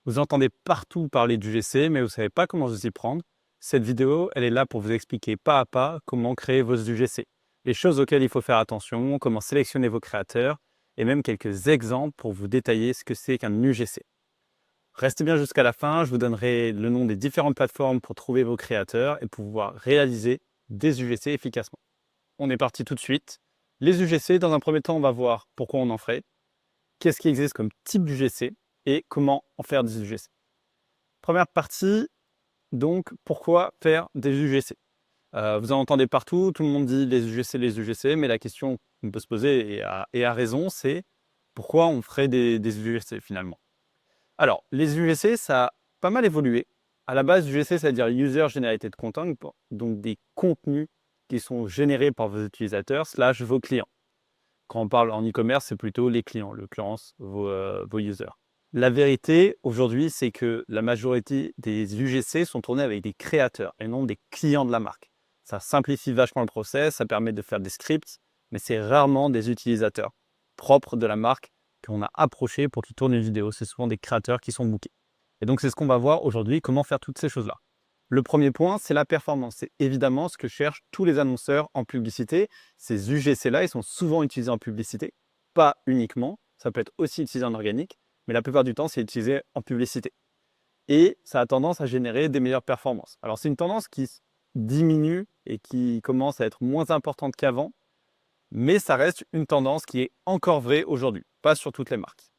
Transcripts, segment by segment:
Vous entendez partout parler d'UGC, mais vous ne savez pas comment vous y prendre. Cette vidéo, elle est là pour vous expliquer pas à pas comment créer vos UGC. Les choses auxquelles il faut faire attention, comment sélectionner vos créateurs, et même quelques exemples pour vous détailler ce que c'est qu'un UGC. Restez bien jusqu'à la fin, je vous donnerai le nom des différentes plateformes pour trouver vos créateurs et pouvoir réaliser des UGC efficacement. On est parti tout de suite. Les UGC, dans un premier temps, on va voir pourquoi on en ferait, qu'est-ce qui existe comme type d'UGC et comment en faire des UGC. Première partie, donc pourquoi faire des UGC? Vous en entendez partout, tout le monde dit les UGC, mais la question qu'on peut se poser, et à raison, c'est pourquoi on ferait des UGC finalement? Alors, les UGC, ça a pas mal évolué. À la base, UGC, ça veut dire User Generated Content, donc des contenus qui sont générés par vos utilisateurs / vos clients. Quand on parle en e-commerce, c'est plutôt les clients, en l'occurrence vos users. La vérité, aujourd'hui, c'est que la majorité des UGC sont tournés avec des créateurs et non des clients de la marque. Ça simplifie vachement le process, ça permet de faire des scripts, mais c'est rarement des utilisateurs propres de la marque qu'on a approchés pour qu'ils tournent une vidéo. C'est souvent des créateurs qui sont bookés. Et donc, c'est ce qu'on va voir aujourd'hui, comment faire toutes ces choses-là. Le premier point, c'est la performance. C'est évidemment ce que cherchent tous les annonceurs en publicité. Ces UGC-là, ils sont souvent utilisés en publicité, pas uniquement. Ça peut être aussi utilisé en organique, mais la plupart du temps, c'est utilisé en publicité. Et ça a tendance à générer des meilleures performances. Alors, c'est une tendance qui diminue et qui commence à être moins importante qu'avant, mais ça reste une tendance qui est encore vraie aujourd'hui, pas sur toutes les marques.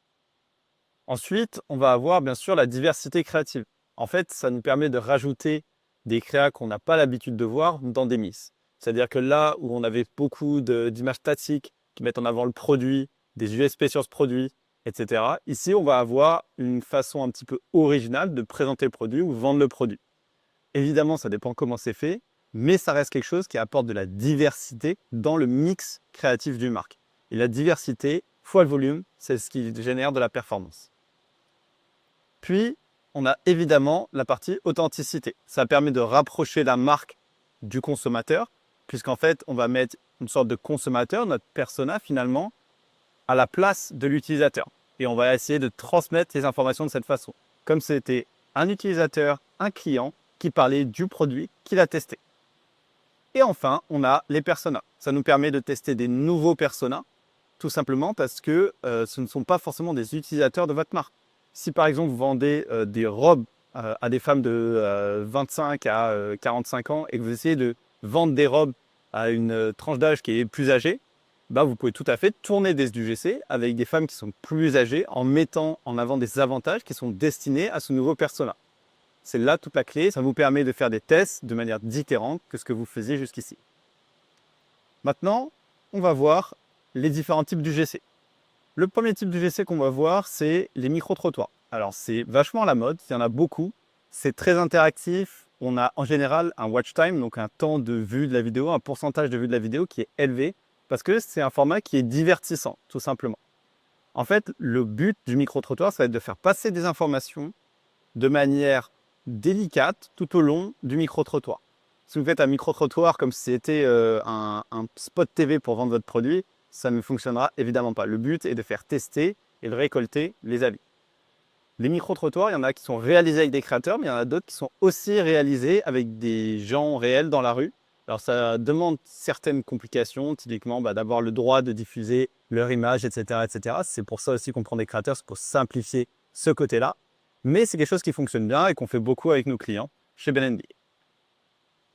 Ensuite, on va avoir bien sûr la diversité créative. En fait, ça nous permet de rajouter des créas qu'on n'a pas l'habitude de voir dans des miss. C'est-à-dire que là où on avait beaucoup d'images statiques qui mettent en avant le produit, des USP sur ce produit, etc. Ici, on va avoir une façon un petit peu originale de présenter le produit ou vendre le produit. Évidemment, ça dépend comment c'est fait, mais ça reste quelque chose qui apporte de la diversité dans le mix créatif d'une marque. Et la diversité fois le volume, c'est ce qui génère de la performance. Puis, on a évidemment la partie authenticité. Ça permet de rapprocher la marque du consommateur, puisqu'en fait, on va mettre une sorte de consommateur, notre persona finalement, à la place de l'utilisateur. Et on va essayer de transmettre les informations de cette façon. Comme c'était un utilisateur, un client, qui parlait du produit qu'il a testé. Et enfin, on a les personas. Ça nous permet de tester des nouveaux personas, tout simplement parce que ce ne sont pas forcément des utilisateurs de votre marque. Si par exemple vous vendez des robes à des femmes de 25 à 45 ans et que vous essayez de vendre des robes à une tranche d'âge qui est plus âgée, bah vous pouvez tout à fait tourner des UGC avec des femmes qui sont plus âgées en mettant en avant des avantages qui sont destinés à ce nouveau persona. C'est là toute la clé, ça vous permet de faire des tests de manière différente que ce que vous faisiez jusqu'ici. Maintenant, on va voir les différents types d'UGC. Le premier type d'UGC qu'on va voir, c'est les micro-trottoirs. Alors, c'est vachement à la mode, il y en a beaucoup. C'est très interactif. On a en général un watch time, donc un temps de vue de la vidéo, un pourcentage de vue de la vidéo qui est élevé parce que c'est un format qui est divertissant, tout simplement. En fait, le but du micro-trottoir, ça va être de faire passer des informations de manière délicate tout au long du micro-trottoir. Si vous faites un micro-trottoir comme si c'était un spot TV pour vendre votre produit, ça ne fonctionnera évidemment pas. Le but est de faire tester et de récolter les avis. Les micro-trottoirs, il y en a qui sont réalisés avec des créateurs, mais il y en a d'autres qui sont aussi réalisés avec des gens réels dans la rue. Alors ça demande certaines complications, typiquement d'avoir le droit de diffuser leur image, etc. etc. C'est pour ça aussi qu'on prend des créateurs, c'est pour simplifier ce côté-là. Mais c'est quelque chose qui fonctionne bien et qu'on fait beaucoup avec nos clients chez BenNV.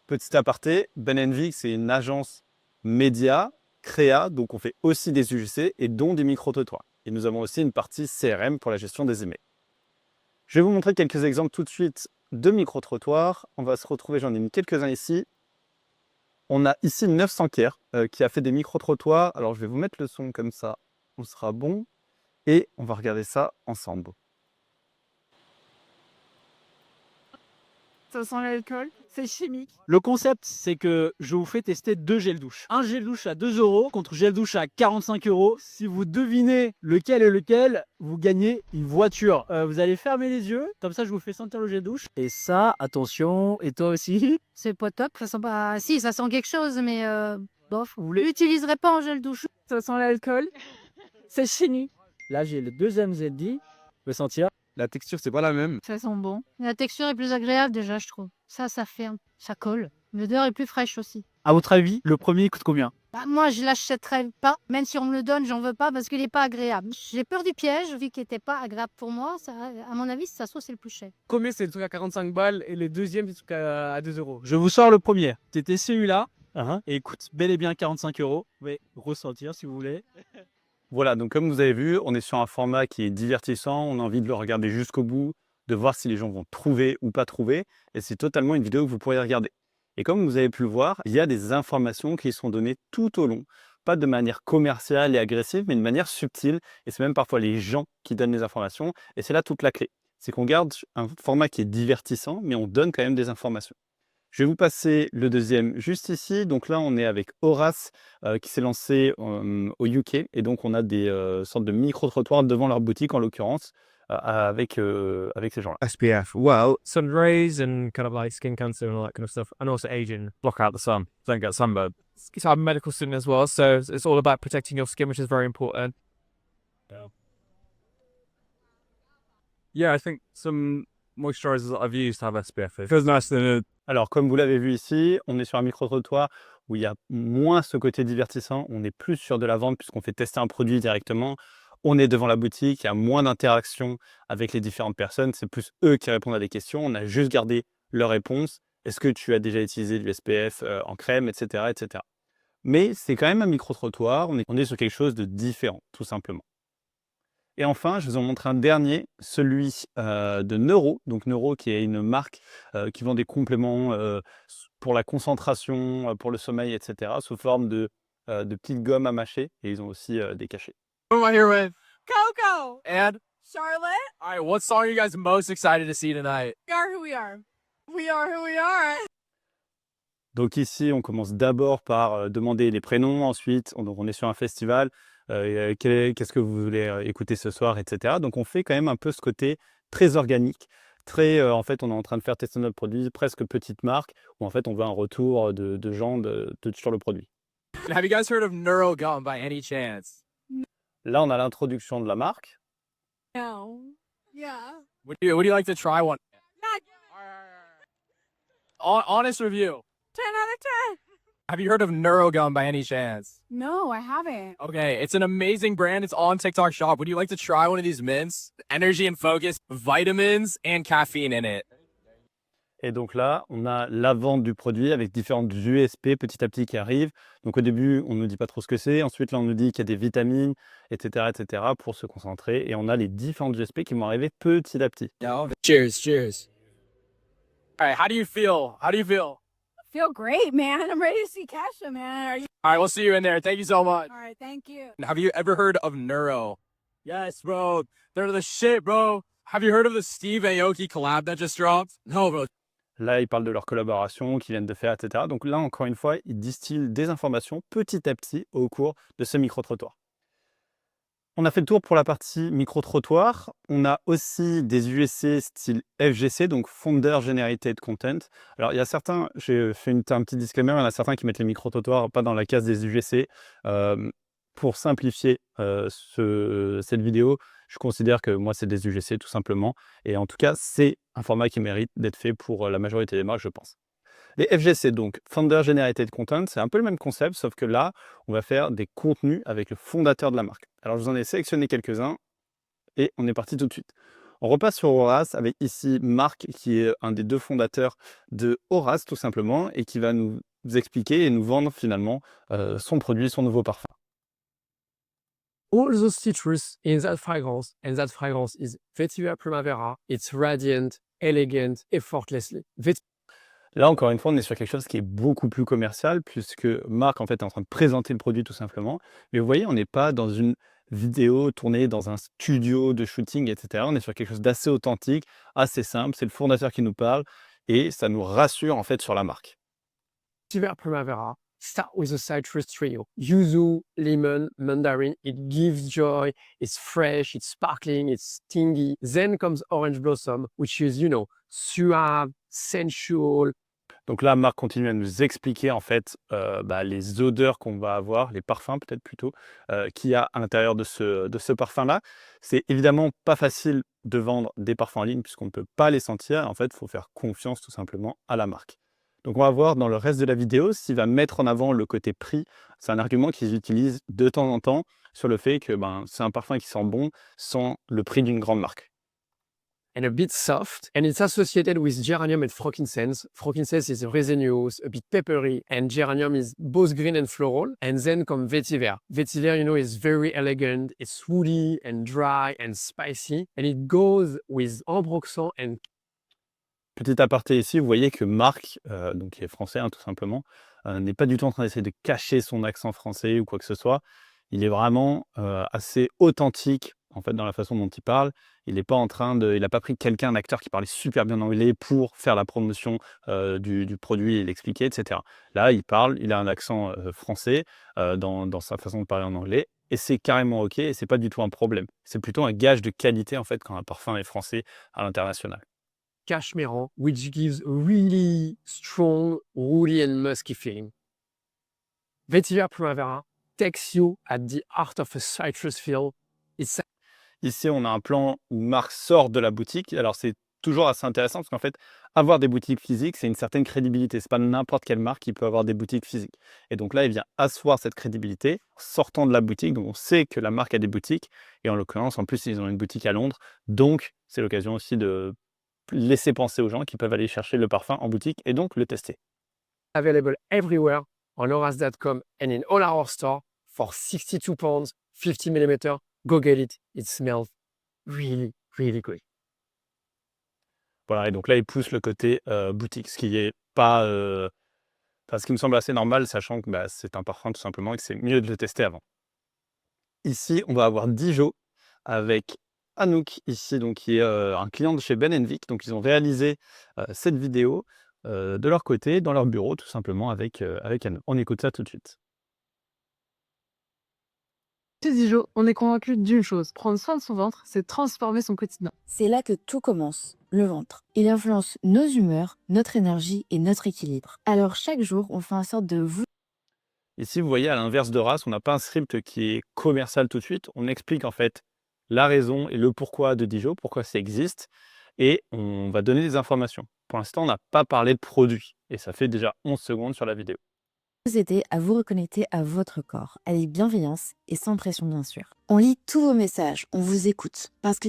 Petit aparté, BenNV, c'est une agence média, créa, donc on fait aussi des UGC et dont des micro-trottoirs. Et nous avons aussi une partie CRM pour la gestion des emails. Je vais vous montrer quelques exemples tout de suite de micro-trottoirs. On va se retrouver, j'en ai mis quelques-uns ici. On a ici 900 Kier qui a fait des micro-trottoirs. Alors je vais vous mettre le son comme ça, on sera bon. Et on va regarder ça ensemble. Ça sent l'alcool, c'est chimique. Le concept, c'est que je vous fais tester deux gels douche. Un gel douche à 2 € contre gel douche à 45 €. Si vous devinez lequel est lequel, vous gagnez une voiture. Vous allez fermer les yeux, comme ça je vous fais sentir le gel douche. Et ça, attention, et toi aussi. C'est pas top, ça sent pas... Si, ça sent quelque chose, mais bof. Vous voulez? L'utiliserai pas en gel douche. Ça sent l'alcool, c'est chimique. Là, j'ai le deuxième ZD. Je vais sentir. La texture, c'est pas la même. Ça sent bon. La texture est plus agréable déjà, je trouve. Ça ferme, ça colle. L'odeur est plus fraîche aussi. À votre avis, le premier coûte combien? Bah, moi, je l'achèterais pas. Même si on me le donne, j'en veux pas parce qu'il est pas agréable. J'ai peur du piège, vu qu'il était pas agréable pour moi. Ça, à mon avis, ça sauce, c'est le plus cher. Le premier, c'est le truc à 45 balles et le deuxième, c'est le truc à 2 euros. Je vous sors le premier. C'était celui-là Uhum. et il coûte bel et bien 45 euros. Vous pouvez ressentir si vous voulez. Voilà, donc comme vous avez vu, on est sur un format qui est divertissant, on a envie de le regarder jusqu'au bout, de voir si les gens vont trouver ou pas trouver, et c'est totalement une vidéo que vous pourrez regarder. Et comme vous avez pu le voir, il y a des informations qui sont données tout au long, pas de manière commerciale et agressive, mais de manière subtile, et c'est même parfois les gens qui donnent les informations, et c'est là toute la clé. C'est qu'on garde un format qui est divertissant, mais on donne quand même des informations. Je vais vous passer le deuxième juste ici. Donc là, on est avec Horace qui s'est lancé au UK. Et donc, on a des sortes de micro-trottoirs devant leur boutique, en l'occurrence, avec ces gens-là. SPF, well, sun rays and kind of like skin cancer and all that kind of stuff, and also aging. Block out the sun, don't get sunburned. So I'm a medical student as well, so it's all about protecting your skin, which is very important. Yeah, I think some moisturizers that I've used have SPF. It feels nice than Alors, comme vous l'avez vu ici, on est sur un micro-trottoir où il y a moins ce côté divertissant. On est plus sur de la vente puisqu'on fait tester un produit directement. On est devant la boutique, il y a moins d'interaction avec les différentes personnes. C'est plus eux qui répondent à des questions. On a juste gardé leurs réponses. Est-ce que tu as déjà utilisé du SPF en crème, etc., etc. Mais c'est quand même un micro-trottoir. On est sur quelque chose de différent, tout simplement. Et enfin, je vais vous en montrer un dernier, celui de Neuro. Donc Neuro qui est une marque qui vend des compléments pour la concentration, pour le sommeil, etc. sous forme de petites gommes à mâcher. Et ils ont aussi des cachets. Who am I here with? Coco, And Charlotte, all right, what song are you guys most excited to see tonight? we are who we are. We are who we are. Donc ici, on commence d'abord par demander les prénoms. Ensuite, on est sur un festival. Qu'est-ce que vous voulez écouter ce soir, etc. Donc on fait quand même un peu ce côté très organique, très en fait on est en train de faire tester notre produit, presque petite marque, où en fait on veut un retour de gens sur le produit. Have you guys heard of NeuroGum by any chance? Là on a l'introduction de la marque. No. Yeah. Would you like to try one? Not Honest review. 10 out of 10. Have you heard of NeuroGum by any chance? No, I haven't. Okay, it's an amazing brand. It's on TikTok Shop. Would you like to try one of these mints? Energy and focus, vitamins, and caffeine in it. Et donc là, on a la vente du produit avec différentes USP petit à petit qui arrivent. Donc au début, on ne nous dit pas trop ce que c'est. Ensuite, là, on nous dit qu'il y a des vitamines, etc., pour se concentrer. Et on a les différentes USP qui vont arriver petit à petit. Cheers, cheers. All right, how do you feel? How do you feel? Feel great, man. I'm ready to see Kesha, man. Are you? All right, we'll see you in there. Thank you so much. All right, thank you. Have you ever heard of Neuro? Yes, bro. They're the shit, bro. Have you heard of the Steve Aoki collab that just dropped? No, bro. Là, ils parlent de leur collaboration qu'ils viennent de faire, etc. Donc là, encore une fois, ils distillent des informations petit à petit au cours de ce micro-trottoir. On a fait le tour pour la partie micro-trottoir. On a aussi des UGC style FGC, donc Founder Generated Content. Alors, il y a certains, j'ai fait un petit disclaimer, il y en a certains qui mettent les micro-trottoirs pas dans la case des UGC. Pour simplifier cette vidéo, je considère que moi, c'est des UGC tout simplement. Et en tout cas, c'est un format qui mérite d'être fait pour la majorité des marques, je pense. Les FGC, donc Founder Generated Content, c'est un peu le même concept, sauf que là, on va faire des contenus avec le fondateur de la marque. Alors, je vous en ai sélectionné quelques-uns et on est parti tout de suite. On repasse sur Horace avec ici Marc, qui est un des deux fondateurs de Horace, tout simplement, et qui va nous expliquer et nous vendre finalement son produit, son nouveau parfum. All those citrus in that fragrance, and that fragrance is Vetiver Primavera. It's radiant, elegant, effortlessly. Là, encore une fois, on est sur quelque chose qui est beaucoup plus commercial, puisque Marc, en fait, est en train de présenter le produit tout simplement. Mais vous voyez, on n'est pas dans une vidéo tournée dans un studio de shooting, etc. On est sur quelque chose d'assez authentique, assez simple. C'est le fondateur qui nous parle et ça nous rassure, en fait, sur la marque. Vetiver Primavera. Start with a citrus trio. Yuzu, lemon, mandarin. It gives joy. It's fresh, it's sparkling, it's stingy. Then comes orange blossom, which is, suave, sensual. Donc là, Marc continue à nous expliquer en fait les odeurs qu'on va avoir, les parfums peut-être plutôt, qu'il y a à l'intérieur de ce parfum-là. C'est évidemment pas facile de vendre des parfums en ligne puisqu'on ne peut pas les sentir. En fait, il faut faire confiance tout simplement à la marque. Donc on va voir dans le reste de la vidéo s'il va mettre en avant le côté prix. C'est un argument qu'ils utilisent de temps en temps sur le fait que c'est un parfum qui sent bon sans le prix d'une grande marque. And a bit soft, and it's associated with geranium and frankincense. Frankincense is resinous, a bit peppery, and geranium is both green and floral. And then come vetiver. Vetiver, is very elegant. It's woody and dry and spicy, and it goes with ambroxan and. Petit aparté ici, vous voyez que Marc, donc qui est français tout simplement, n'est pas du tout en train d'essayer de cacher son accent français ou quoi que ce soit. Il est vraiment assez authentique en fait dans la façon dont il parle. Il n'a pas pris quelqu'un, un acteur qui parlait super bien anglais pour faire la promotion du produit et l'expliquer, etc. Là, il a un accent français dans sa façon de parler en anglais et c'est carrément OK et c'est pas du tout un problème. C'est plutôt un gage de qualité en fait quand un parfum est français à l'international. Cashmeran, which gives a really strong, woody and musky feeling. Vetiver Primavera takes you at the heart of a citrus field. Ici, on a un plan où Marc sort de la boutique. Alors, c'est toujours assez intéressant parce qu'en fait, avoir des boutiques physiques, c'est une certaine crédibilité. C'est pas n'importe quelle marque qui peut avoir des boutiques physiques. Et donc là, il vient asseoir cette crédibilité en sortant de la boutique. Donc, on sait que la marque a des boutiques. Et en l'occurrence, en plus, ils ont une boutique à Londres. Donc, c'est l'occasion aussi de laisser penser aux gens qui peuvent aller chercher le parfum en boutique et donc le tester. Available everywhere on horace.com and in all our stores for £62, 50 mm. Go get it. It smells really, really good. Voilà, et donc là, il pousse le côté boutique, ce qui est pas, ce qui me semble assez normal, sachant que c'est un parfum tout simplement et que c'est mieux de le tester avant. Ici, on va avoir Dijon avec Anouk, ici, donc, qui est un client de chez Ben & Vic. Donc, ils ont réalisé cette vidéo de leur côté, dans leur bureau, tout simplement, avec Anouk. On écoute ça tout de suite. Chez Dijon, on est convaincu d'une chose, prendre soin de son ventre, c'est transformer son quotidien. C'est là que tout commence, le ventre. Il influence nos humeurs, notre énergie et notre équilibre. Alors chaque jour, on fait en sorte de vous... Ici, vous voyez, à l'inverse de Race, on n'a pas un script qui est commercial tout de suite. On explique en fait la raison et le pourquoi de Dijon, pourquoi ça existe, et on va donner des informations. Pour l'instant, on n'a pas parlé de produit, et ça fait déjà 11 secondes sur la vidéo. Vous aider à vous reconnecter à votre corps, avec bienveillance et sans pression bien sûr. On lit tous vos messages, on vous écoute, parce que...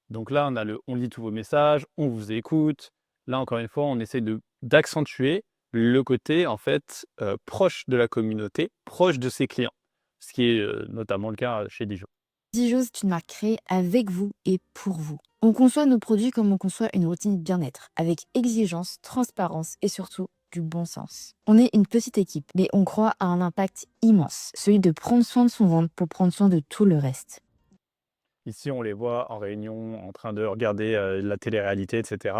Donc là, on lit tous vos messages, on vous écoute. Là, encore une fois, on essaie d'accentuer le côté en fait proche de la communauté, proche de ses clients, ce qui est notamment le cas chez Dijon. Dijon, c'est une marque créée avec vous et pour vous. On conçoit nos produits comme on conçoit une routine bien-être, avec exigence, transparence et surtout du bon sens. On est une petite équipe, mais on croit à un impact immense, celui de prendre soin de son ventre pour prendre soin de tout le reste. Ici, on les voit en réunion, en train de regarder la télé-réalité, etc.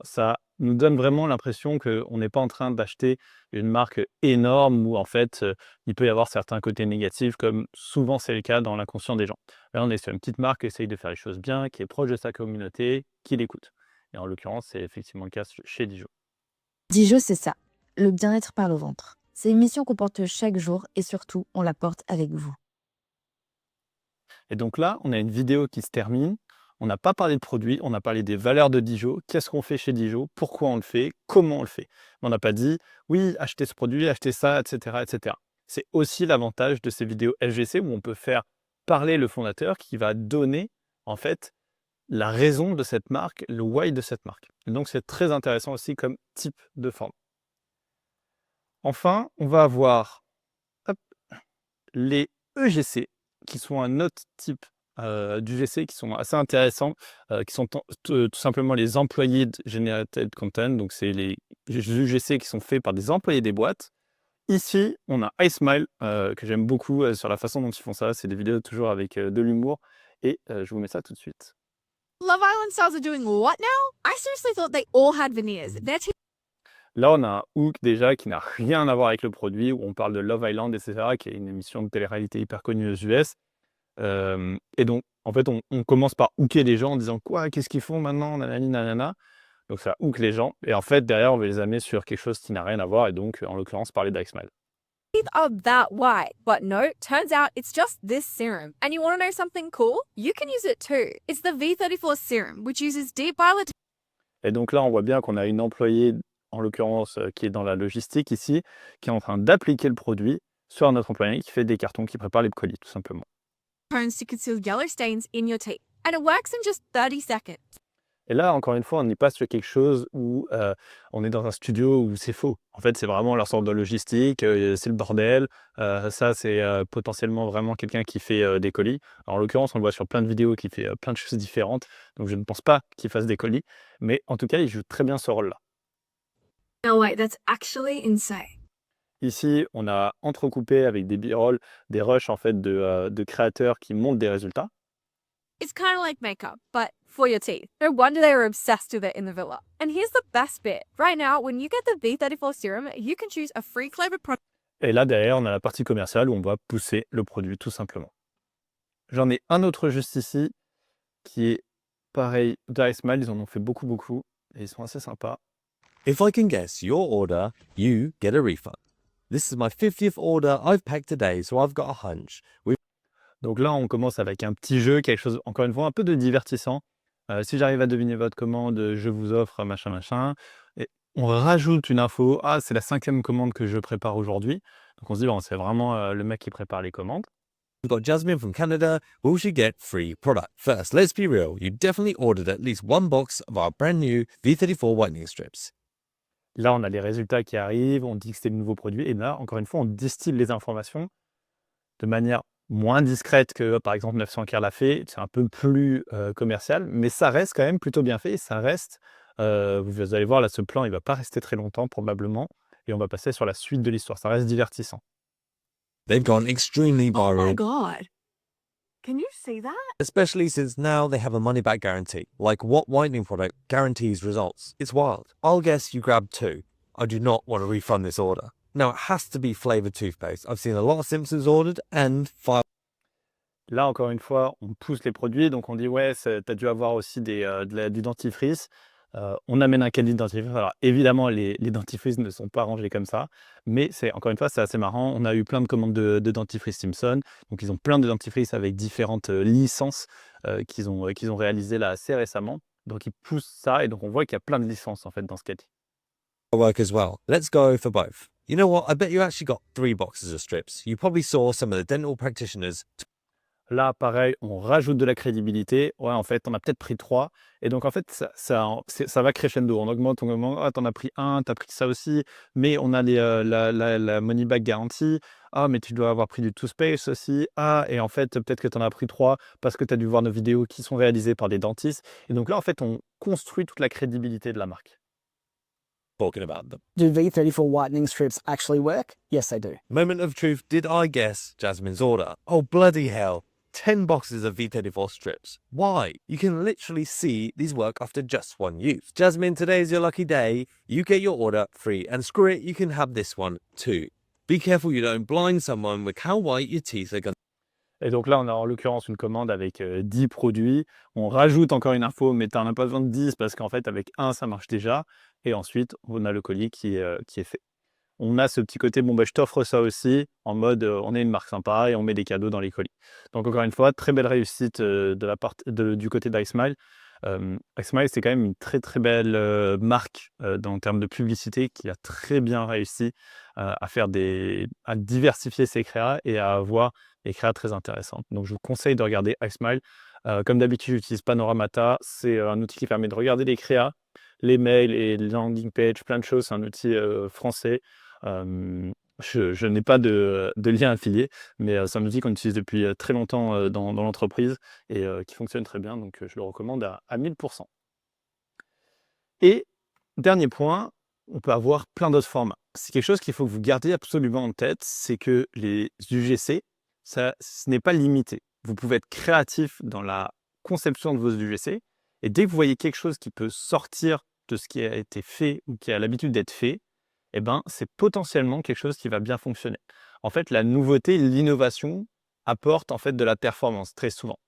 Ça nous donne vraiment l'impression qu'on n'est pas en train d'acheter une marque énorme où en fait, il peut y avoir certains côtés négatifs, comme souvent c'est le cas dans l'inconscient des gens. Là, on est sur une petite marque qui essaye de faire les choses bien, qui est proche de sa communauté, qui l'écoute. Et en l'occurrence, c'est effectivement le cas chez Dijon. Dijon, c'est ça, le bien-être par le ventre. C'est une mission qu'on porte chaque jour et surtout, on la porte avec vous. Et donc là, on a une vidéo qui se termine. On n'a pas parlé de produit, on a parlé des valeurs de Dijon. Qu'est-ce qu'on fait chez Dijon? Pourquoi on le fait? Comment on le fait? On n'a pas dit, oui, achetez ce produit, achetez ça, etc. etc. C'est aussi l'avantage de ces vidéos LGC où on peut faire parler le fondateur qui va donner, en fait, la raison de cette marque, le why de cette marque. Et donc, c'est très intéressant aussi comme type de forme. Enfin, on va avoir les EGC, qui sont un autre type d'UGC, qui sont assez intéressants, qui sont tout simplement les employés de Generated Content. Donc, c'est les UGC qui sont faits par des employés des boîtes. Ici, on a iSmile, que j'aime beaucoup sur la façon dont ils font ça. C'est des vidéos toujours avec de l'humour. Et je vous mets ça tout de suite. Love Island stars are doing what now? I seriously thought they all had veneers. They're too... Là, on a un hook déjà qui n'a rien à voir avec le produit, où on parle de Love Island, etc., qui est une émission de télé-réalité hyper connue aux US. Et donc, en fait, on commence par hooker les gens en disant quoi, qu'est-ce qu'ils font maintenant, nanani, nanana. Donc ça hook les gens. Et en fait, derrière, on va les amener sur quelque chose qui n'a rien à voir. Et donc, en l'occurrence, parler d'Icemal. Teeth are that white. But no, turns out it's just this serum. And you want to know something cool? You can use it too. It's the V34 serum, which uses deep violet. Et donc là, on voit bien qu'on a une employée, en l'occurrence, qui est dans la logistique ici, qui est en train d'appliquer le produit sur notre employé qui fait des cartons, qui prépare les colis, tout simplement. Tones to conceal yellow stains in your teeth. And it works in just 30 seconds. Et là, encore une fois, on y passe sur quelque chose où on est dans un studio où c'est faux. En fait, c'est vraiment leur sorte de logistique, c'est le bordel. Ça, c'est potentiellement vraiment quelqu'un qui fait des colis. Alors, en l'occurrence, on le voit sur plein de vidéos qui fait plein de choses différentes. Donc, je ne pense pas qu'il fasse des colis. Mais en tout cas, il joue très bien ce rôle-là. No, wait, that's actually insane. Ici, on a entrecoupé avec des b-rolls, des rushs en fait de créateurs qui montrent des résultats. It's kind of like makeup, but for your teeth. No wonder they were obsessed with it in the villa. And here's the best bit. Right now, when you get the V34 serum, you can choose a free flavored product. Et là, derrière, on a la partie commerciale où on va pousser le produit tout simplement. J'en ai un autre juste ici qui est pareil d'Icemal. Ils en ont fait beaucoup et ils sont assez sympas. If I can guess your order, you get a refund. This is my 50th order I've packed today, so I've got a hunch. Donc là, on commence avec un petit jeu, quelque chose, encore une fois, un peu de divertissant. Si j'arrive à deviner votre commande, je vous offre machin. Et on rajoute une info. Ah, c'est la 5e commande que je prépare aujourd'hui. Donc on se dit, bon, c'est vraiment le mec qui prépare les commandes. We've got Jasmine from Canada. Will she get free product? First, let's be real. You definitely ordered at least one box of our brand new V34 whitening strips. Là, on a les résultats qui arrivent. On dit que c'est le nouveau produit. Et là, encore une fois, on distille les informations de manière moins discrète que, par exemple, 900 Care l'a fait. C'est un peu plus commercial, mais ça reste quand même plutôt bien fait. Et ça reste, vous allez voir, là, ce plan, il ne va pas rester très longtemps, probablement. Et on va passer sur la suite de l'histoire. Ça reste divertissant. They've gone extremely viral. Oh my god. Can you see that? Especially since now they have a money-back guarantee. Like, what whitening product guarantees results? It's wild. I'll guess you grabbed 2. I do not want to refund this order. Now, it has to be flavored toothpaste. I've seen a lot of Simpsons ordered and Là, encore une fois, on pousse les produits. Donc, on dit, ouais, tu as dû avoir aussi du dentifrice. On amène un caddie de dentifrice. Alors, évidemment, les dentifrices ne sont pas rangés comme ça. Mais, encore une fois, c'est assez marrant. On a eu plein de commandes de dentifrice Simpson. Donc, ils ont plein de dentifrices avec différentes licences qu'ils ont réalisées là assez récemment. Donc, ils poussent ça. Et donc, on voit qu'il y a plein de licences, en fait, dans ce caddie. work as well. Let's go for both. You know what? I bet you actually got 3 boxes of strips. You probably saw some of the dental practitioners. Là, pareil, on rajoute de la crédibilité. Ouais, en fait, on a peut-être pris 3. Et donc, en fait, ça va crescendo. On augmente. Ah, t'en as pris 1, t'as pris ça aussi. Mais on a la money back garantie. Ah, mais tu dois avoir pris du toothpaste aussi. Ah, et en fait, peut-être que t'en as pris 3 parce que t'as dû voir nos vidéos qui sont réalisées par des dentistes. Et donc là, en fait, on construit toute la crédibilité de la marque. Talking about them. Do V34 whitening strips actually work? Yes, they do. Moment of truth. Did I guess Jasmine's order? Oh, bloody hell. 10 boxes of V34 strips. Why? You can literally see these work after just 1 use. Jasmine, today is your lucky day. You get your order free. And screw it, you can have this one too. Be careful you don't blind someone with how white your teeth are going. Et donc là, on a en l'occurrence une commande avec 10 produits. On rajoute encore une info, mais tu n'en as pas besoin de 10 parce qu'en fait, avec 1, ça marche déjà. Et ensuite, on a le colis qui est fait. On a ce petit côté, bon, je t'offre ça aussi, en mode, on est une marque sympa et on met des cadeaux dans les colis. Donc encore une fois, très belle réussite du côté d'Icemal. Icemal, c'est quand même une très très belle marque en termes de publicité qui a très bien réussi à diversifier ses créas et à avoir des créas très intéressantes. Donc je vous conseille de regarder Icemal. Comme d'habitude, j'utilise Panoramata. C'est un outil qui permet de regarder les créas, les mails et les landing pages, plein de choses. C'est un outil français. Je n'ai pas de lien affilié, mais c'est un outil qu'on utilise depuis très longtemps dans l'entreprise et qui fonctionne très bien, donc je le recommande à 1000%. Et dernier point, on peut avoir plein d'autres formats. C'est quelque chose qu'il faut que vous gardiez absolument en tête, c'est que les UGC, ce n'est pas limité. Vous pouvez être créatif dans la conception de vos UGC, et dès que vous voyez quelque chose qui peut sortir de ce qui a été fait ou qui a l'habitude d'être fait, eh ben, c'est potentiellement quelque chose qui va bien fonctionner. En fait, la nouveauté, l'innovation apporte en fait de la performance très souvent.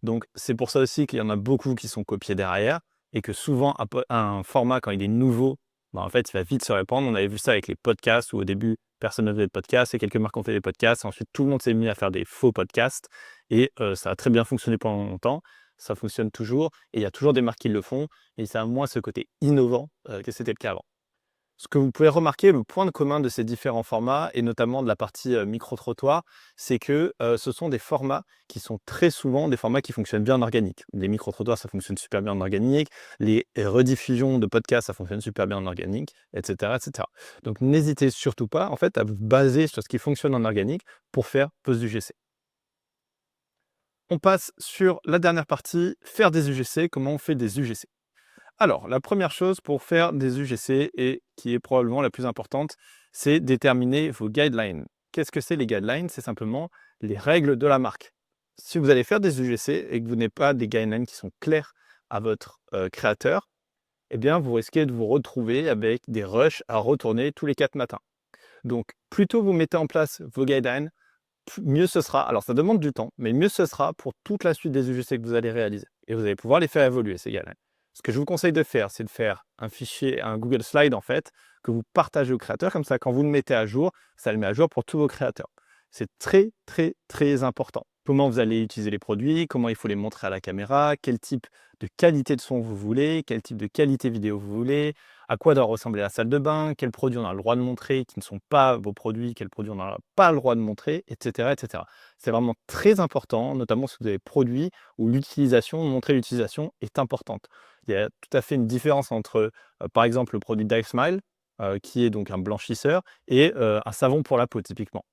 Donc, c'est pour ça aussi qu'il y en a beaucoup qui sont copiés derrière et que souvent un format, quand il est nouveau, bah, en fait, il va vite se répandre. On avait vu ça avec les podcasts où au début, personne ne faisait de podcasts et quelques marques ont fait des podcasts. Ensuite, tout le monde s'est mis à faire des faux podcasts et ça a très bien fonctionné pendant longtemps. Ça fonctionne toujours et il y a toujours des marques qui le font et ça a moins ce côté innovant que c'était le cas avant. Ce que vous pouvez remarquer, le point de commun de ces différents formats, et notamment de la partie micro-trottoir, c'est que ce sont des formats qui sont très souvent des formats qui fonctionnent bien en organique. Les micro-trottoirs, ça fonctionne super bien en organique. Les rediffusions de podcasts, ça fonctionne super bien en organique, etc. etc. Donc n'hésitez surtout pas en fait, à vous baser sur ce qui fonctionne en organique pour faire Pause UGC. On passe sur la dernière partie, faire des UGC. Comment on fait des UGC? Alors, la première chose pour faire des UGC, et qui est probablement la plus importante, c'est déterminer vos guidelines. Qu'est-ce que c'est les guidelines? C'est simplement les règles de la marque. Si vous allez faire des UGC et que vous n'avez pas des guidelines qui sont clairs à votre créateur, eh bien, vous risquez de vous retrouver avec des rushs à retourner tous les 4 matins. Donc, plus tôt vous mettez en place vos guidelines, mieux ce sera. Alors, ça demande du temps, mais mieux ce sera pour toute la suite des UGC que vous allez réaliser. Et vous allez pouvoir les faire évoluer, ces guidelines. Ce que je vous conseille de faire, c'est de faire un fichier, un Google Slide en fait, que vous partagez aux créateurs. Comme ça, quand vous le mettez à jour, ça le met à jour pour tous vos créateurs. C'est très, très, très important. Comment vous allez utiliser les produits, comment il faut les montrer à la caméra, quel type de qualité de son vous voulez, quel type de qualité vidéo vous voulez, à quoi doit ressembler la salle de bain, quels produits on a le droit de montrer qui ne sont pas vos produits, quels produits on n'a pas le droit de montrer, etc. etc. C'est vraiment très important, notamment si vous avez des produits où l'utilisation, montrer l'utilisation est importante. Il y a tout à fait une différence entre, par exemple, le produit Dive Smile, qui est donc un blanchisseur, et un savon pour la peau, typiquement.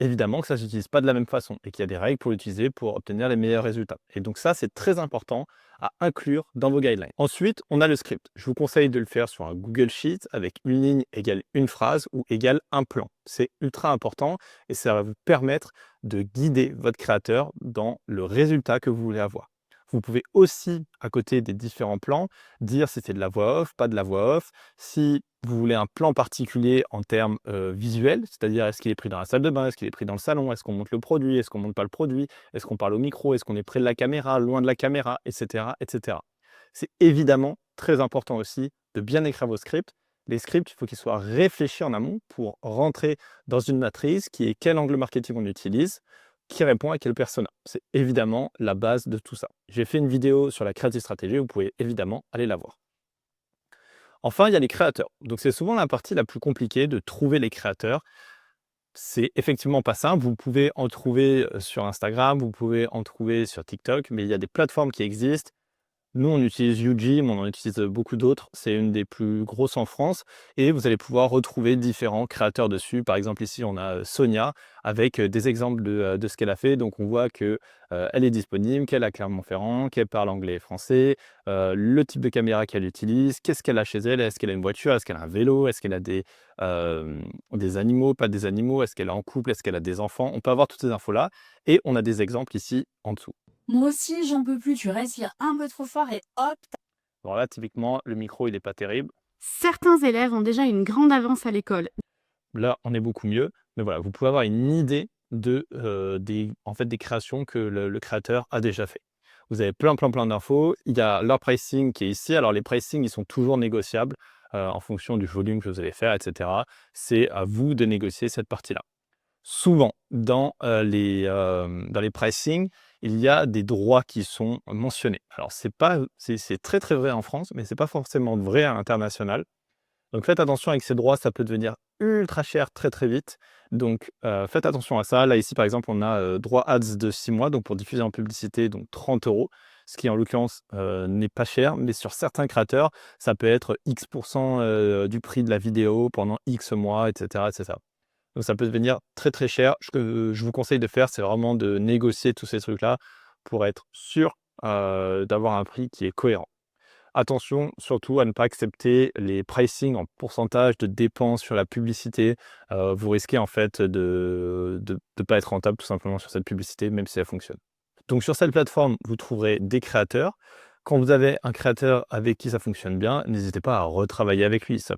Évidemment que ça ne s'utilise pas de la même façon et qu'il y a des règles pour l'utiliser pour obtenir les meilleurs résultats. Et donc ça, c'est très important à inclure dans vos guidelines. Ensuite, on a le script. Je vous conseille de le faire sur un Google Sheet avec une ligne égale une phrase ou égale un plan. C'est ultra important et ça va vous permettre de guider votre créateur dans le résultat que vous voulez avoir. Vous pouvez aussi, à côté des différents plans, dire si c'est de la voix off, pas de la voix off, si vous voulez un plan particulier en termes visuels, c'est-à-dire est-ce qu'il est pris dans la salle de bain, est-ce qu'il est pris dans le salon, est-ce qu'on monte le produit, est-ce qu'on ne monte pas le produit, est-ce qu'on parle au micro, est-ce qu'on est près de la caméra, loin de la caméra, etc. etc. C'est évidemment très important aussi de bien écrire vos scripts. Les scripts, il faut qu'ils soient réfléchis en amont pour rentrer dans une matrice qui est quel angle marketing on utilise, qui répond à quel persona. C'est évidemment la base de tout ça. J'ai fait une vidéo sur la creative stratégie, vous pouvez évidemment aller la voir. Enfin, il y a les créateurs. Donc c'est souvent la partie la plus compliquée de trouver les créateurs. C'est effectivement pas simple. Vous pouvez en trouver sur Instagram, vous pouvez en trouver sur TikTok, mais il y a des plateformes qui existent. Nous, on utilise Ugym, on en utilise beaucoup d'autres. C'est une des plus grosses en France et vous allez pouvoir retrouver différents créateurs dessus. Par exemple, ici, on a Sonia avec des exemples de ce qu'elle a fait. Donc, on voit qu'elle est disponible, qu'elle a Clermont-Ferrand, qu'elle parle anglais et français, le type de caméra qu'elle utilise, qu'est-ce qu'elle a chez elle, est-ce qu'elle a une voiture, est-ce qu'elle a un vélo, est-ce qu'elle a des animaux, pas des animaux, est-ce qu'elle est en couple, est-ce qu'elle a des enfants. On peut avoir toutes ces infos-là et on a des exemples ici en dessous. Moi aussi, j'en peux plus, tu respires un peu trop fort et hop. Alors là, typiquement, le micro, il n'est pas terrible. Certains élèves ont déjà une grande avance à l'école. Là, on est beaucoup mieux. Mais voilà, vous pouvez avoir une idée des créations que le créateur a déjà fait. Vous avez plein d'infos. Il y a leur pricing qui est ici. Alors, les pricing, ils sont toujours négociables en fonction du volume que vous allez faire, etc. C'est à vous de négocier cette partie-là. Souvent, dans les pricing, il y a des droits qui sont mentionnés. Alors, c'est très, très vrai en France, mais ce n'est pas forcément vrai à l'international. Donc, faites attention avec ces droits, ça peut devenir ultra cher très, très vite. Donc, faites attention à ça. Là, ici, par exemple, on a droit ads de 6 mois, donc pour diffuser en publicité, donc 30 €, ce qui, en l'occurrence, n'est pas cher. Mais sur certains créateurs, ça peut être X% du prix de la vidéo pendant X mois, etc. etc. Donc ça peut devenir très très cher. Ce que je vous conseille de faire, c'est vraiment de négocier tous ces trucs-là pour être sûr d'avoir un prix qui est cohérent. Attention surtout à ne pas accepter les pricing en pourcentage de dépenses sur la publicité. Vous risquez en fait de ne pas être rentable tout simplement sur cette publicité, même si elle fonctionne. Donc sur cette plateforme, vous trouverez des créateurs. Quand vous avez un créateur avec qui ça fonctionne bien, n'hésitez pas à retravailler avec lui. Ça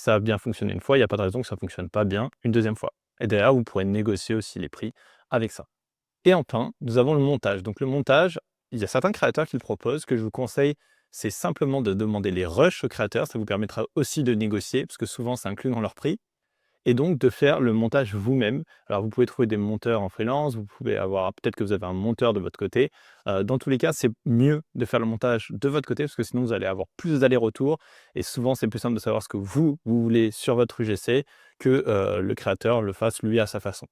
a bien fonctionné une fois, il n'y a pas de raison que ça ne fonctionne pas bien une deuxième fois. Et derrière, vous pourrez négocier aussi les prix avec ça. Et enfin, nous avons le montage. Donc le montage, il y a certains créateurs qui le proposent, que je vous conseille c'est simplement de demander les rushs aux créateurs. Ça vous permettra aussi de négocier, parce que souvent, c'est inclus dans leur prix. Et donc, de faire le montage vous-même. Alors, vous pouvez trouver des monteurs en freelance, vous pouvez avoir, peut-être que vous avez un monteur de votre côté. Dans tous les cas, c'est mieux de faire le montage de votre côté, parce que sinon, vous allez avoir plus d'allers-retours. Et souvent, c'est plus simple de savoir ce que vous voulez sur votre UGC que le créateur le fasse lui à sa façon.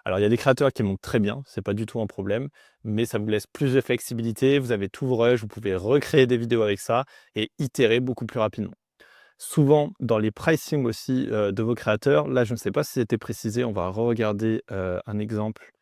Alors, il y a des créateurs qui montent très bien, c'est pas du tout un problème, mais ça vous laisse plus de flexibilité, vous avez tout vos rushs, vous pouvez recréer des vidéos avec ça et itérer beaucoup plus rapidement. Souvent, dans les pricing aussi de vos créateurs, là, je ne sais pas si c'était précisé, on va regarder un exemple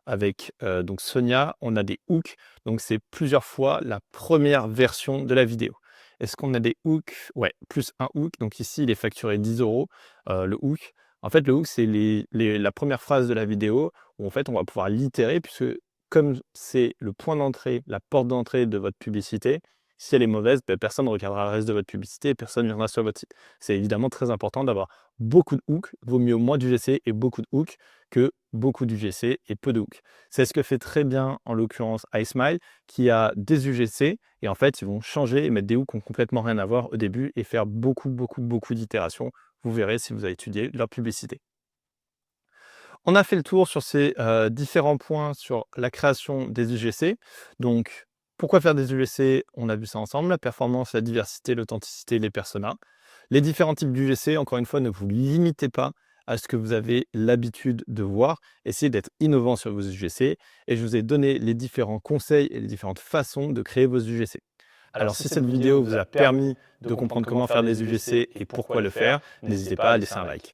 avec donc Sonia. On a des hooks, donc c'est plusieurs fois la première version de la vidéo. Est-ce qu'on a des hooks? Ouais, plus un hook. Donc ici, il est facturé 10 €, le hook. En fait, le hook, c'est la première phrase de la vidéo où en fait, on va pouvoir l'itérer puisque comme c'est le point d'entrée, la porte d'entrée de votre publicité, si elle est mauvaise, personne ne regardera le reste de votre publicité et personne ne viendra sur votre site. C'est évidemment très important d'avoir beaucoup de hooks. Vaut mieux moins d'UGC et beaucoup de hooks que beaucoup d'UGC et peu de hooks. C'est ce que fait très bien, en l'occurrence, iSmile, qui a des UGC et en fait, ils vont changer et mettre des hooks qui n'ont complètement rien à voir au début et faire beaucoup d'itérations. Vous verrez si vous avez étudié leur publicité. On a fait le tour sur ces différents points sur la création des UGC. Donc, pourquoi faire des UGC? On a vu ça ensemble, la performance, la diversité, l'authenticité, les personas. Les différents types d'UGC, encore une fois, ne vous limitez pas à ce que vous avez l'habitude de voir. Essayez d'être innovant sur vos UGC et je vous ai donné les différents conseils et les différentes façons de créer vos UGC. Alors, si cette vidéo vous a permis de comprendre comment faire des UGC et pourquoi le faire, n'hésitez pas à laisser un like.